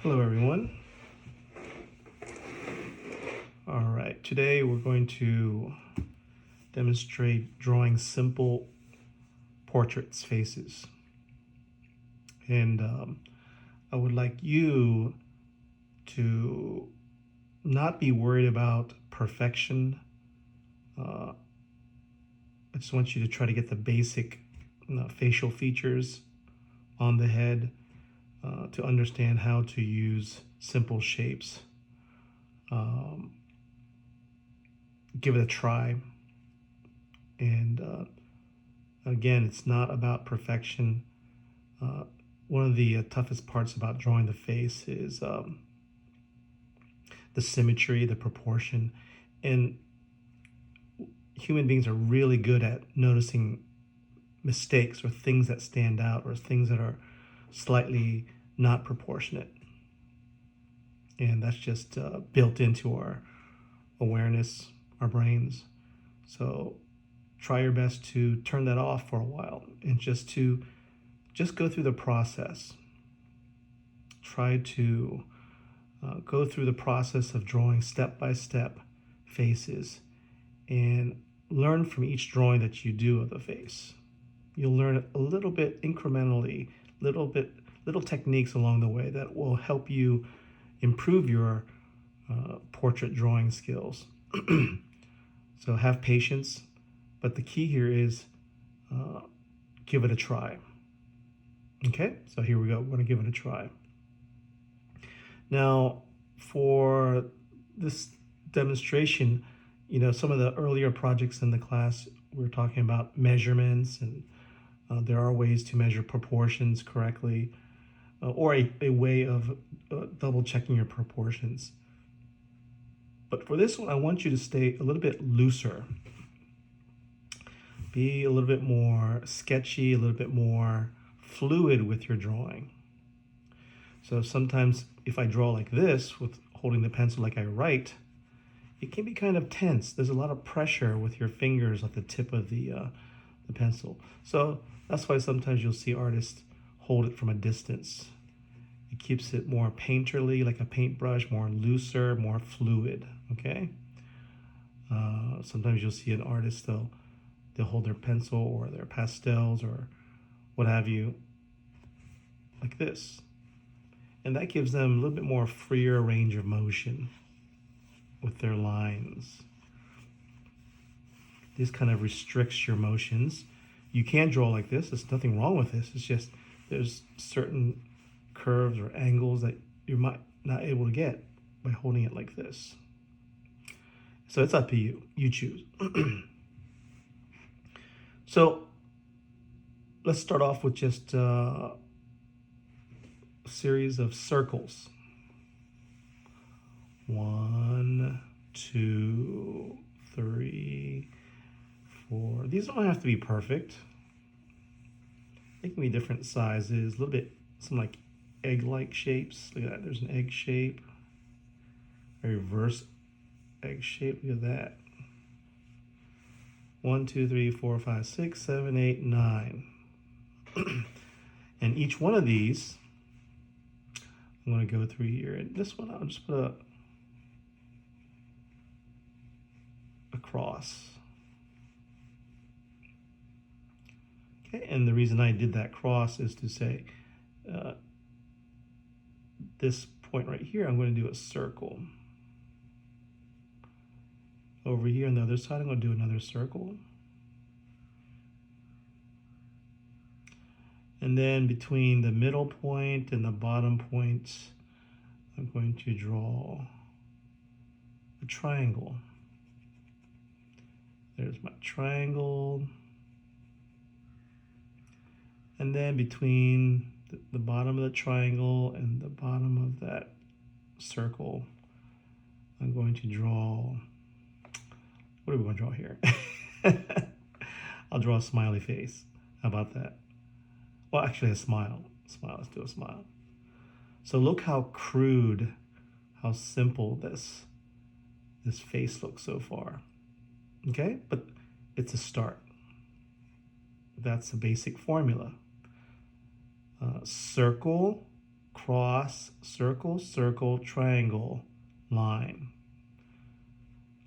Hello everyone. All right, today we're going to demonstrate drawing simple portraits, faces. And I would like you to not be worried about perfection. I just want you to try to get the basic facial features on the head to understand how to use simple shapes. Give it a try. And again, it's not about perfection. One of the toughest parts about drawing the face is the symmetry, the proportion. And human beings are really good at noticing mistakes or things that stand out or things that are slightly not proportionate. And that's just built into our awareness, our brains. So try your best to turn that off for a while and just go through the process. Try to go through the process of drawing step-by-step faces and learn from each drawing that you do of the face. You'll learn a little bit incrementally, little techniques along the way that will help you improve your portrait drawing skills. So have patience, but the key here is give it a try. Okay, so here we go. We're going to give it a try. Now, for this demonstration, some of the earlier projects in the class, we were talking about measurements, and there are ways to measure proportions correctly, or a way of double checking your proportions. But for this one, I want you to stay a little bit looser. Be a little bit more sketchy, a little bit more fluid with your drawing. So sometimes if I draw like this, with holding the pencil like I write, it can be kind of tense. There's a lot of pressure with your fingers at the tip of the pencil. So that's why sometimes you'll see artists hold it from a distance. It keeps it more painterly, like a paintbrush, more looser, more fluid, okay? Sometimes you'll see an artist, they'll hold their pencil or their pastels or what have you, like this. And that gives them a little bit more freer range of motion with their lines. This kind of restricts your motions. You can draw like this. There's nothing wrong with this. It's just there's certain curves or angles that you might not able to get by holding it like this. So it's up to you. You choose. So let's start off with just a series of circles. 1, 2, 3, 4. These don't have to be perfect. They can be different sizes, a little bit, some like egg-like shapes. Look at that, there's an egg shape, a reverse egg shape, look at that. 1, 2, 3, 4, 5, 6, 7, 8, 9. And each one of these, I'm going to go through here. And this one, I'll just put a cross. Okay, and the reason I did that cross is to say this point right here, I'm going to do a circle. Over here on the other side, I'm going to do another circle. And then between the middle point and the bottom point, I'm going to draw a triangle. There's my triangle. And then between the bottom of the triangle and the bottom of that circle, I'm going to draw, what are we going to draw here? I'll draw a smiley face. How about that? Well, actually a smile. Let's do a smile. So look how crude, how simple this face looks so far. Okay, but it's a start. That's a basic formula. Circle, cross, circle, circle, triangle, line.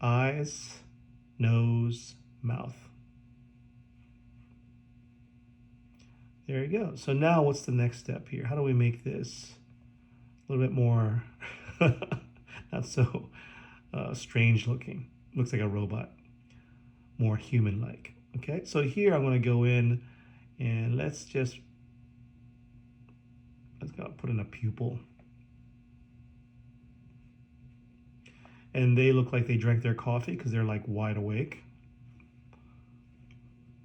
Eyes, nose, mouth. There you go. So now what's the next step here? How do we make this a little bit more not so strange looking? Looks like a robot. More human-like. Okay, so here I'm going to go in and let's go put in a pupil. And they look like they drank their coffee because they're like wide awake.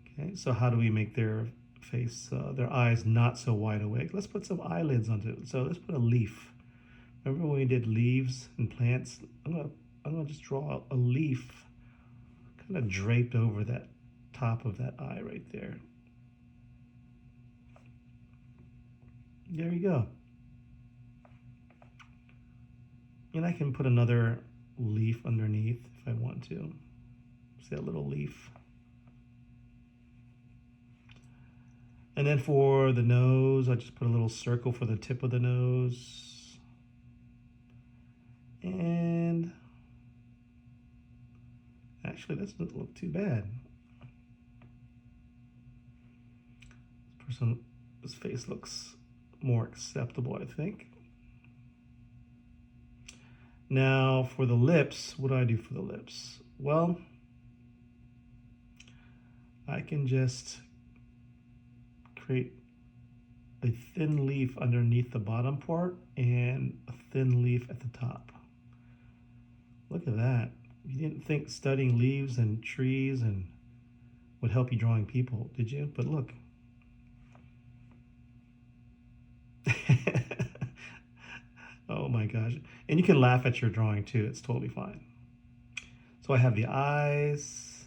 Okay, so how do we make their face, their eyes not so wide awake? Let's put some eyelids onto it. So let's put a leaf. Remember when we did leaves and plants? I'm gonna just draw a leaf kind of draped over that top of that eye right there. There you go. And I can put another leaf underneath if I want to. See that little leaf? And then for the nose, I just put a little circle for the tip of the nose. And actually, that doesn't look too bad. This face looks more acceptable, I think. Now for the lips, what do I do for the lips? Well, I can just create a thin leaf underneath the bottom part and a thin leaf at the top. Look at that. You didn't think studying leaves and trees and would help you drawing people, did you? But look. Oh my gosh. And you can laugh at your drawing too. It's totally fine. So I have the eyes,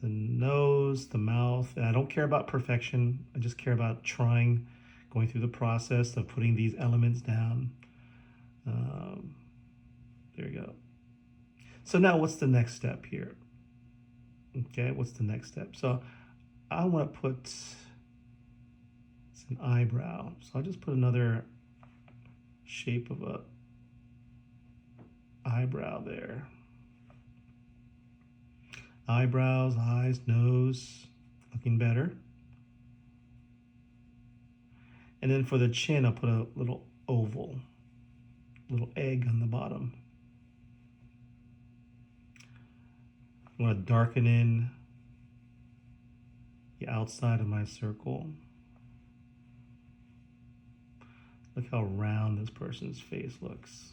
the nose, the mouth, and I don't care about perfection. I just care about trying, going through the process of putting these elements down. There you go. So now what's the next step here? Okay, what's the next step? So I want to put, it's an eyebrow. So I'll just put another shape of a eyebrow there. Eyebrows, eyes, nose, looking better. And then for the chin, I'll put a little oval, little egg on the bottom. I want to darken in the outside of my circle. Look how round this person's face looks.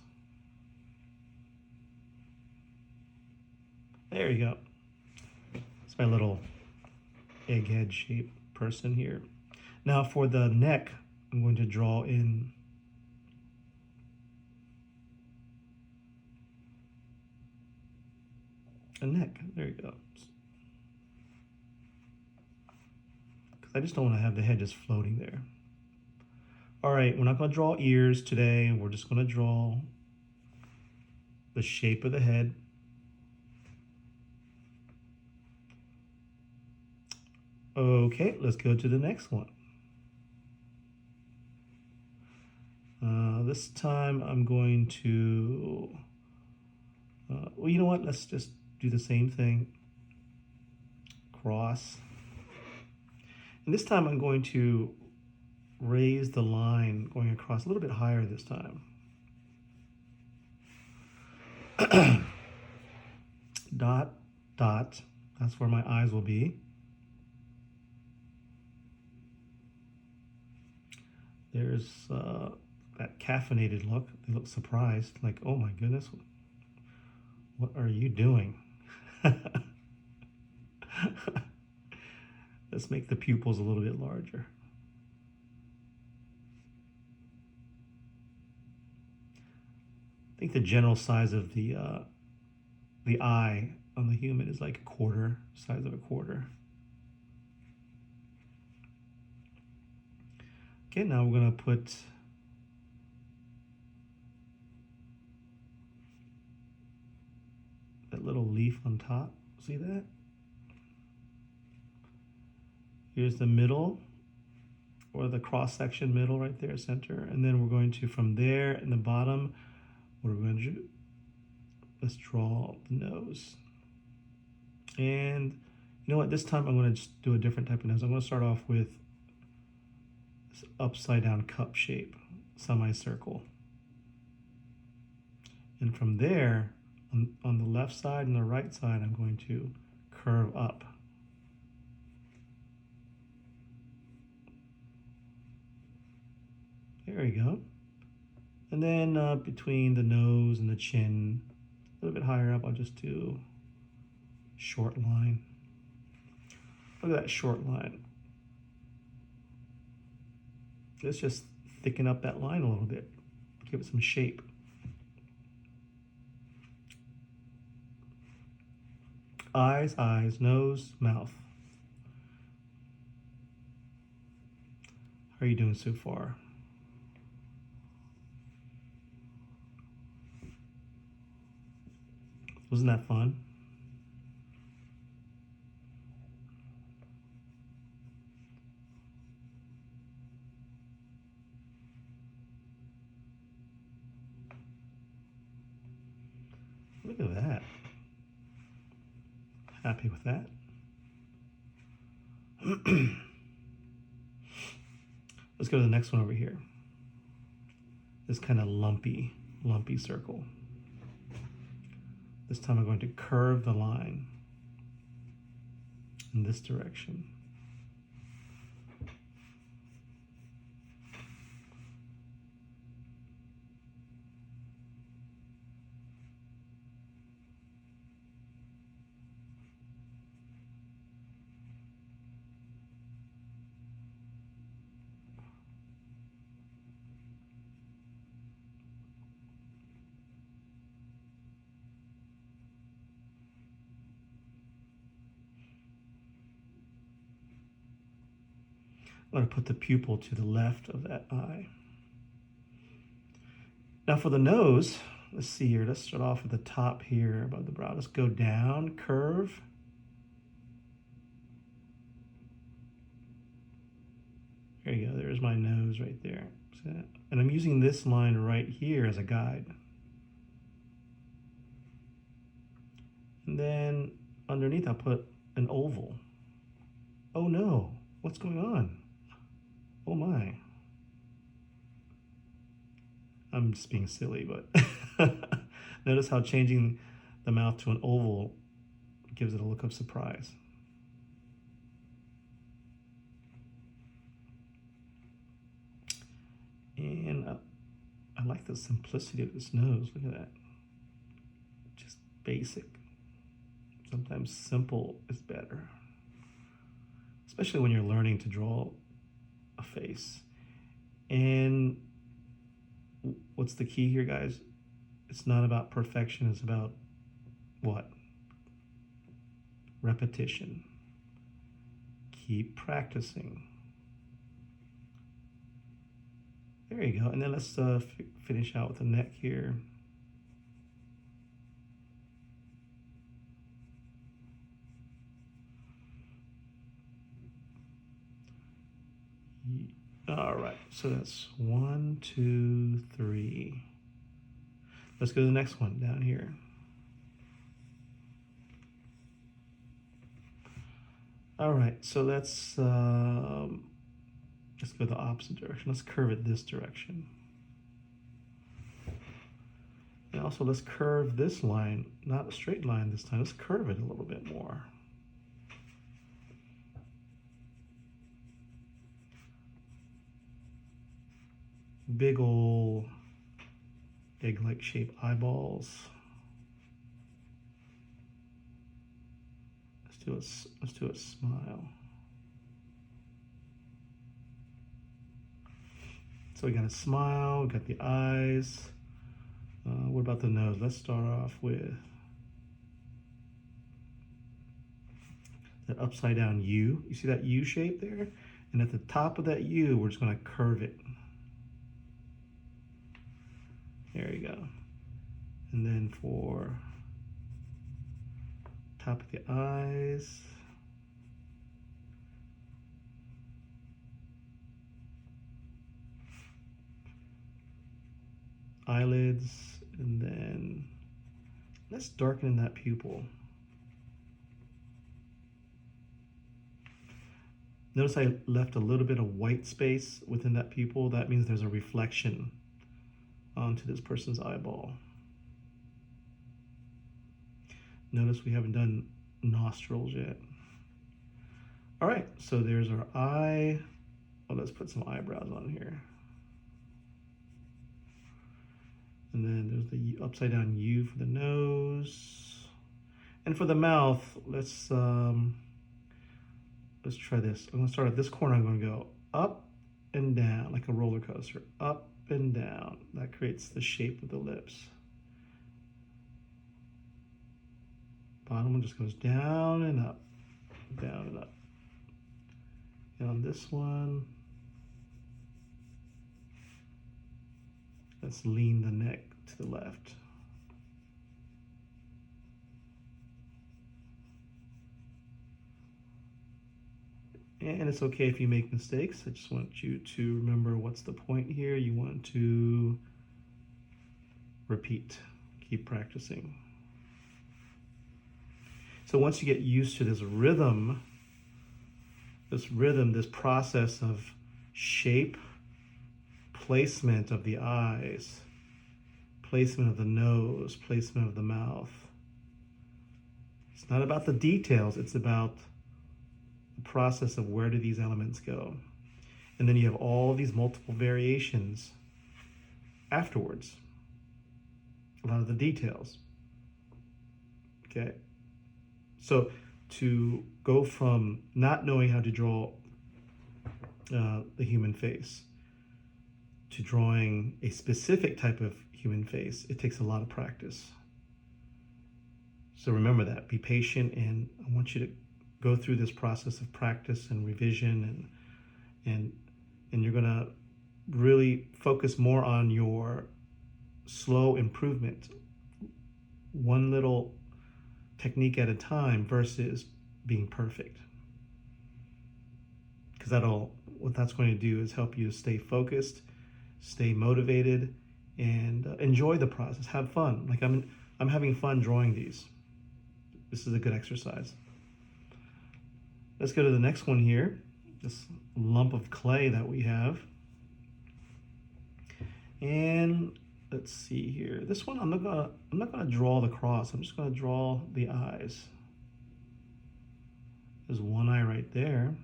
There you go. It's my little egghead shaped person here. Now for the neck, I'm going to draw in a neck. There you go. Because I just don't want to have the head just floating there. All right, we're not going to draw ears today. We're just going to draw the shape of the head. Okay, let's go to the next one. This time I'm going to, well, you know what? Let's just do the same thing. Cross. And this time I'm going to raise the line going across a little bit higher this time. Dot, dot. That's where my eyes will be. There's that caffeinated look. They look surprised, like, oh my goodness, what are you doing? Let's make the pupils a little bit larger. I think the general size of the eye on the human is like a quarter, size of a quarter. Okay, now we're going to put that little leaf on top. See that? Here's the middle. or the cross section middle right there, center. And then we're going to, from there in the bottom, what are we going to do? Let's draw the nose. And you know what, this time I'm going to just do a different type of nose. I'm going to start off with this upside down cup shape, semicircle. And from there, on the left side and the right side, I'm going to curve up. There we go. And then between the nose and the chin, a little bit higher up, I'll just do short line. Look at that short line. Let's just thicken up that line a little bit, give it some shape. Eyes, eyes, nose, mouth. How are you doing so far? Wasn't that fun? Look at that. Happy with that. Let's go to the next one over here. This kind of lumpy circle. This time I'm going to curve the line in this direction. I'm going to put the pupil to the left of that eye. Now for the nose, let's see here. Let's start off at the top here above the brow. Let's go down, curve. There you go. There's my nose right there. And I'm using this line right here as a guide. And then underneath I'll put an oval. Oh no, what's going on? Oh my. I'm just being silly, but notice how changing the mouth to an oval gives it a look of surprise. And I like the simplicity of this nose. Look at that. Just basic. Sometimes simple is better, especially when you're learning to draw a face. And what's the key here, guys? It's not about perfection. It's about what? Repetition. Keep practicing. There you go. And then let's finish out with the neck here. All right, so that's 1, 2, 3. Let's go to the next one down here. All right, so let's go the opposite direction. Let's curve it this direction. And also let's curve this line, not a straight line this time. Let's curve it a little bit more. Big ol' egg-like shaped eyeballs. Let's do a smile. So we got a smile, we got the eyes. What about the nose? Let's start off with that upside down U. You see that U shape there? And at the top of that U, we're just gonna curve it. There you go. And then for top of the eyes, eyelids, and then let's darken that pupil. Notice I left a little bit of white space within that pupil. That means there's a reflection onto this person's eyeball. Notice we haven't done nostrils yet. All right, so there's our eye. Well, let's put some eyebrows on here. And then there's the upside down U for the nose. And for the mouth, let's try this. I'm gonna start at this corner. I'm gonna go up and down like a roller coaster, up and down. That creates the shape of the lips. Bottom one just goes down and up, down and up. And on this one, let's lean the neck to the left. And it's okay if you make mistakes. I just want you to remember what's the point here. You want to repeat, keep practicing. So once you get used to this rhythm, this process of shape, placement of the eyes, placement of the nose, placement of the mouth. It's not about the details, it's about the process of where do these elements go. And then you have all these multiple variations afterwards. A lot of the details. Okay? So to go from not knowing how to draw the human face to drawing a specific type of human face, it takes a lot of practice. So remember that. Be patient, and I want you to go through this process of practice and revision, and you're gonna really focus more on your slow improvement, one little technique at a time versus being perfect. Because what that's going to do is help you stay focused, stay motivated, and enjoy the process. Have fun. Like I'm having fun drawing these. This is a good exercise. Let's go to the next one here. This lump of clay that we have. And let's see here. This one I'm not gonna draw the cross. I'm just gonna draw the eyes. There's one eye right there.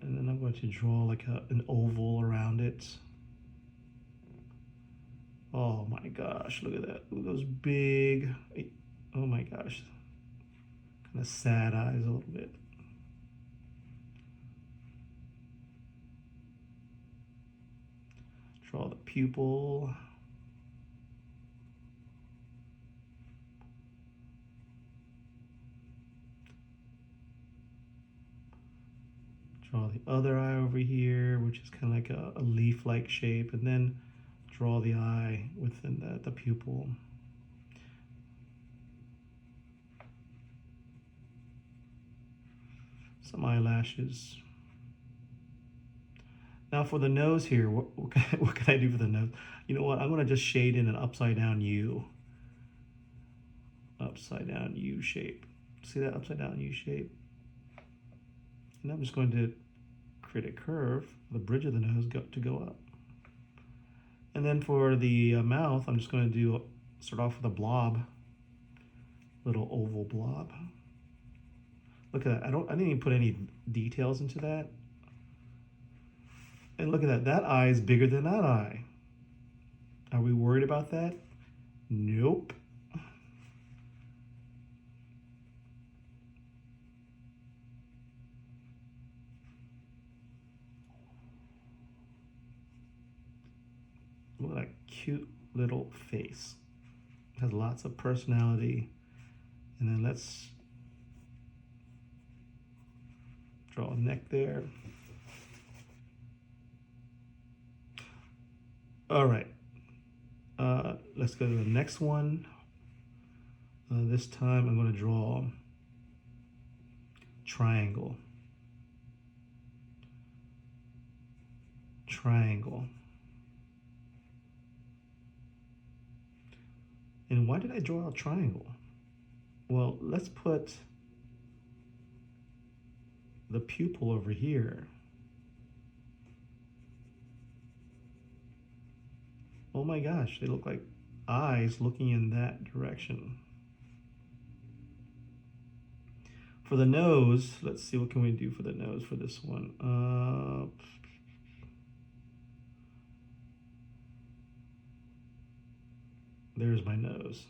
And then I'm going to draw like an oval around it. Oh my gosh, look at that. Look at those big, oh my gosh. Kind of sad eyes a little bit. Draw the pupil. Draw the other eye over here, which is kind of like a leaf-like shape, and then draw the eye within the pupil. Some eyelashes. Now for the nose here, what can I do for the nose? You know what? I'm going to just shade in an upside down U. Upside down U shape. See that upside down U shape? And I'm just going to create a curve for the bridge of the nose to go up. And then for the mouth, I'm just going to start off with a blob, little oval blob. Look at that. I didn't even put any details into that. And look at that. That eye is bigger than that eye. Are we worried about that? Nope. Look at that cute little face. It has lots of personality. And then let's draw a neck there. All right. Let's go to the next one. This time I'm going to draw triangle. Triangle. And why did I draw a triangle? Well, let's put the pupil over here. Oh my gosh, they look like eyes looking in that direction. For the nose, let's see, what can we do for the nose for this one? There's my nose.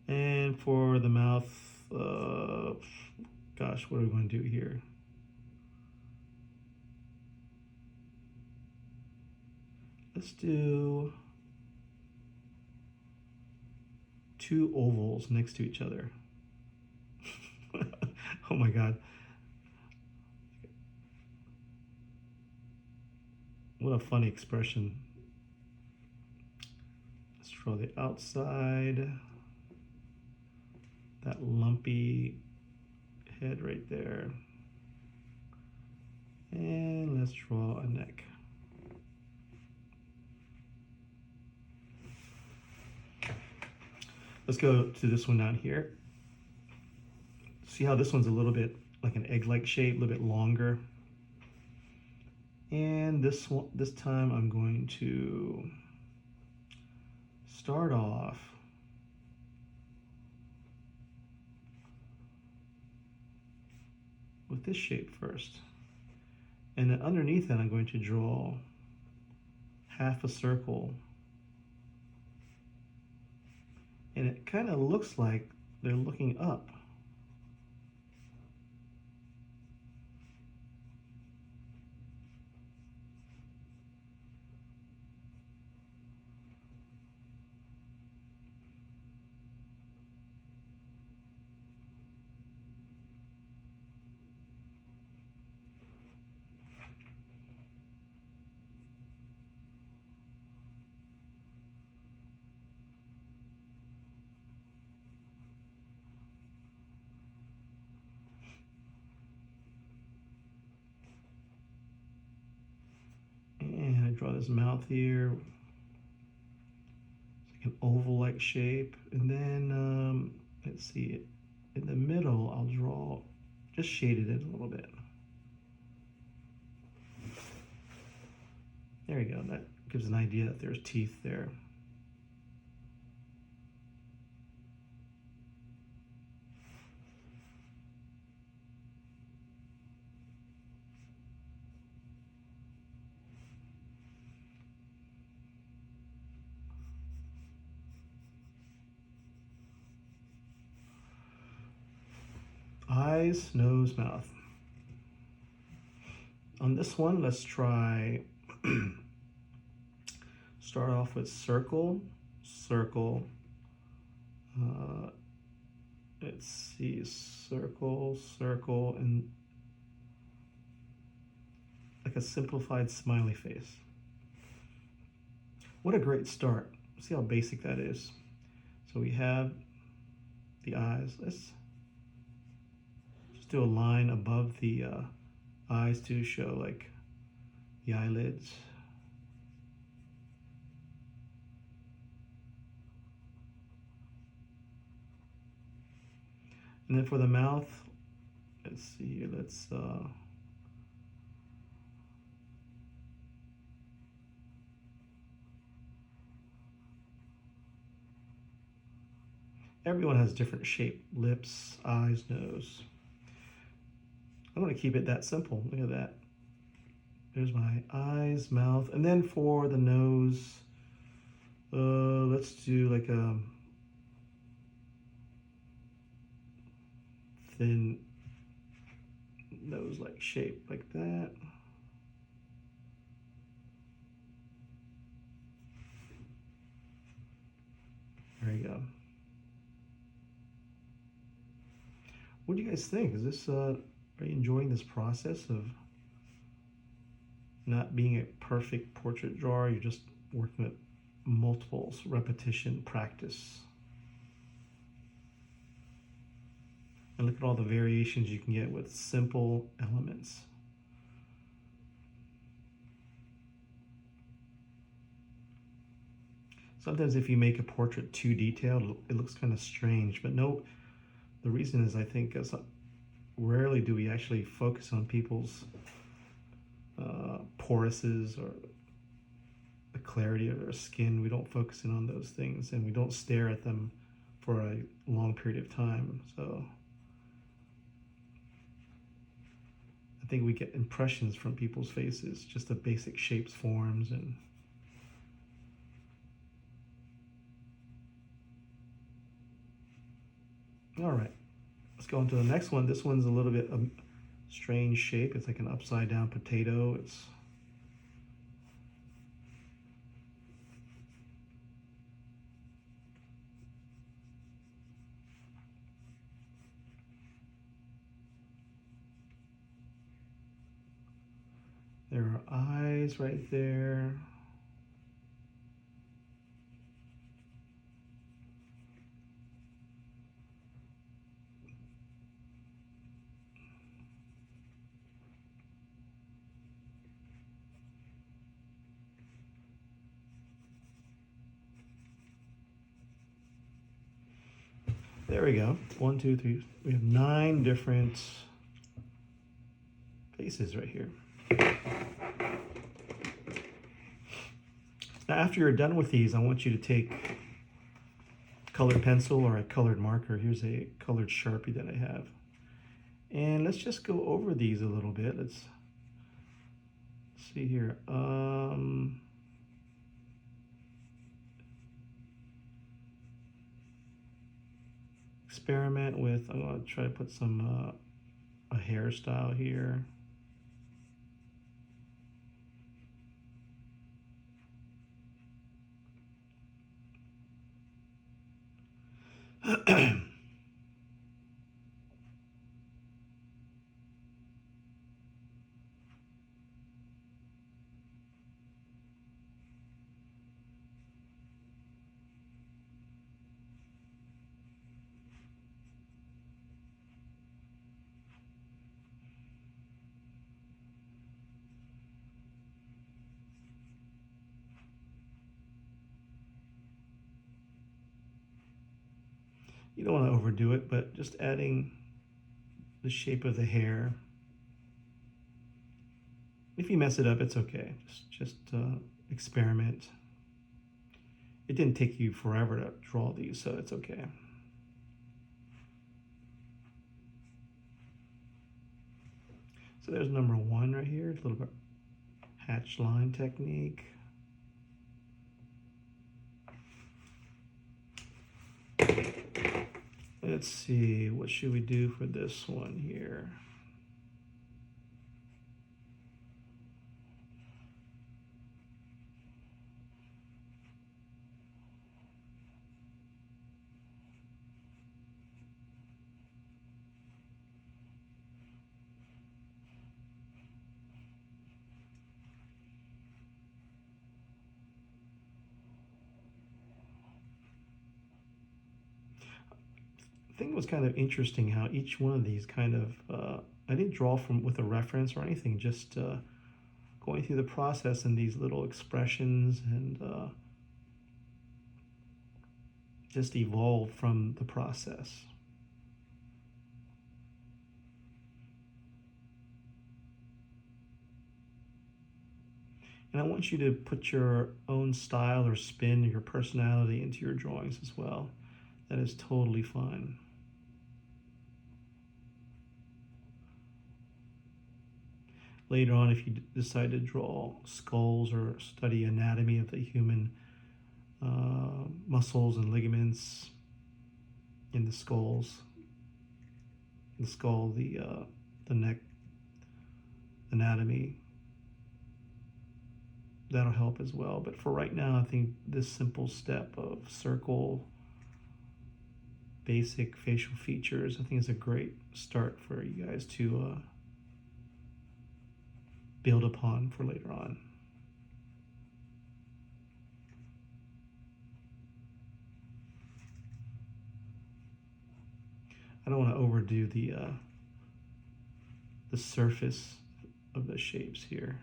And for the mouth, gosh, what are we going to do here? Let's do two ovals next to each other. Oh my God. What a funny expression. Let's draw the outside. That lumpy head right there. And let's draw a neck. Let's go to this one down here. See how this one's a little bit like an egg-like shape, a little bit longer. And this time I'm going to start off with this shape first. And then underneath that I'm going to draw half a circle. And it kind of looks like they're looking up. And I draw this mouth here. It's like an oval-like shape. And then, let's see, in the middle, I'll draw, just shaded it a little bit. There you go. That gives an idea that there's teeth there. Eyes, nose, mouth. On this one, let's try start off with circle, circle. Let's see, circle, circle, and like a simplified smiley face. What a great start. See how basic that is. So we have the eyes. Let's just do a line above the eyes to show like the eyelids. And then for the mouth, let's see, everyone has different shape, lips, eyes, nose. I'm going to keep it that simple. Look at that. There's my eyes, mouth. And then for the nose, let's do like a thin nose-like shape like that. There you go. What do you guys think? Is this, are you enjoying this process of not being a perfect portrait drawer? You're just working with multiples, repetition, practice. And look at all the variations you can get with simple elements. Sometimes if you make a portrait too detailed, it looks kind of strange. But no, the reason is I think rarely do we actually focus on people's porises or the clarity of their skin. We don't focus in on those things, and we don't stare at them for a long period of time. So I think we get impressions from people's faces, just the basic shapes, forms, and all right. Let's go on to the next one. This one's a little bit strange shape. It's like an upside down potato. There are eyes right there. There we go. 1, 2, 3. We have 9 different faces right here. Now, after you're done with these, I want you to take a colored pencil or a colored marker. Here's a colored Sharpie that I have. And let's just go over these a little bit. Let's see here. Experiment with, I'm going to try to put some a hairstyle here. You don't want to overdo it, but just adding the shape of the hair. If you mess it up, it's okay. Just experiment. It didn't take you forever to draw these, so it's okay. So there's number 1 right here, a little bit hatch line technique. Let's see, what should we do for this one here? I think it was kind of interesting how each one of these kind of, I didn't draw from with a reference or anything, just going through the process and these little expressions and just evolved from the process. And I want you to put your own style or spin, your personality into your drawings as well. That is totally fine. Later on, if you decide to draw skulls or study anatomy of the human muscles and ligaments in the skulls, the skull, the neck anatomy, that'll help as well. But for right now, I think this simple step of circle, basic facial features, I think is a great start for you guys to build upon for later on. I don't want to overdo the surface of the shapes here.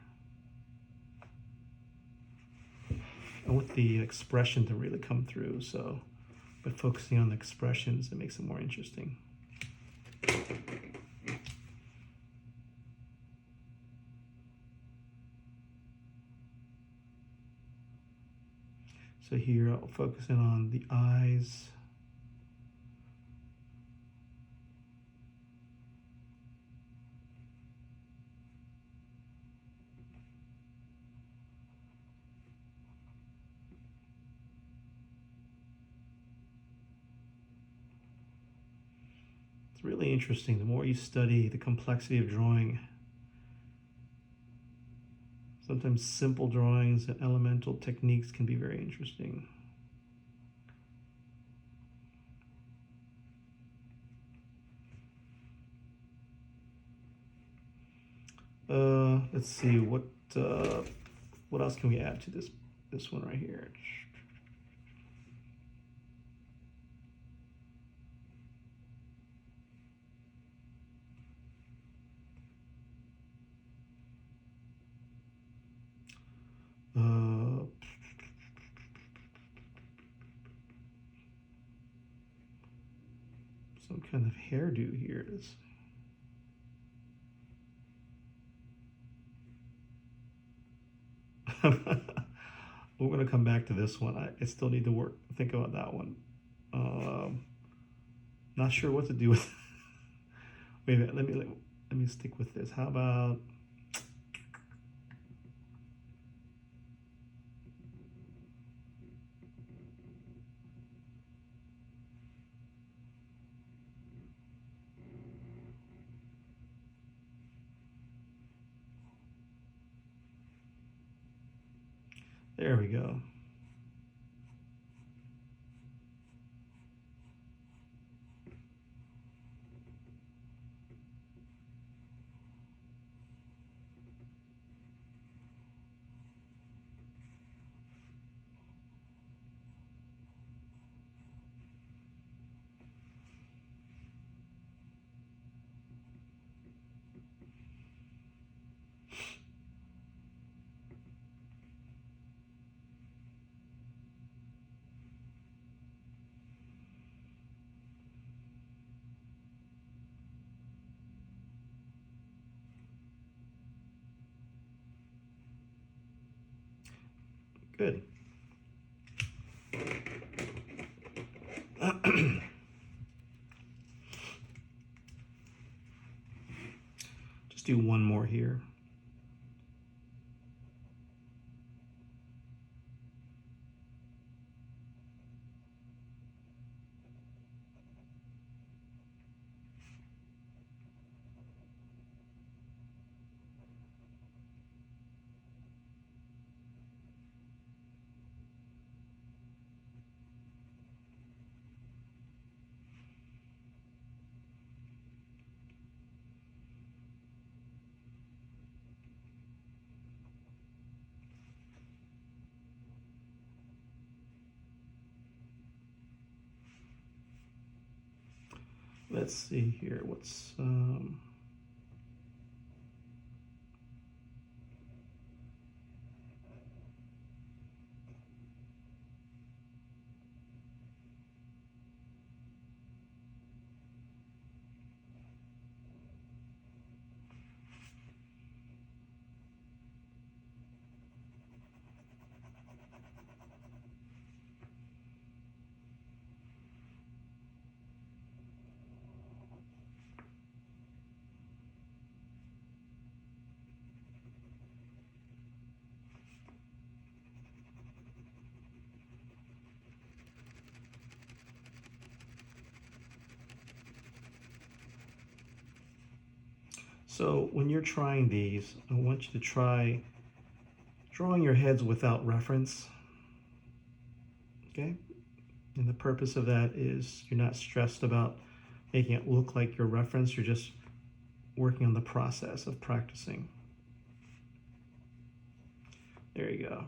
I want the expression to really come through. So by focusing on the expressions, it makes it more interesting. So here I'll focus in on the eyes. It's really interesting. The more you study the complexity of drawing, sometimes simple drawings and elemental techniques can be very interesting. Let's see what else can we add to this one right here. Some kind of hairdo here. We're going to come back to this one. I still need to think about that one. Not sure what to do with. Wait a minute. Let me stick with this. How about? There we go. Good. Just do one more here. Let's see here. What's So when you're trying these, I want you to try drawing your heads without reference. Okay? And the purpose of that is you're not stressed about making it look like your reference, you're just working on the process of practicing. There you go.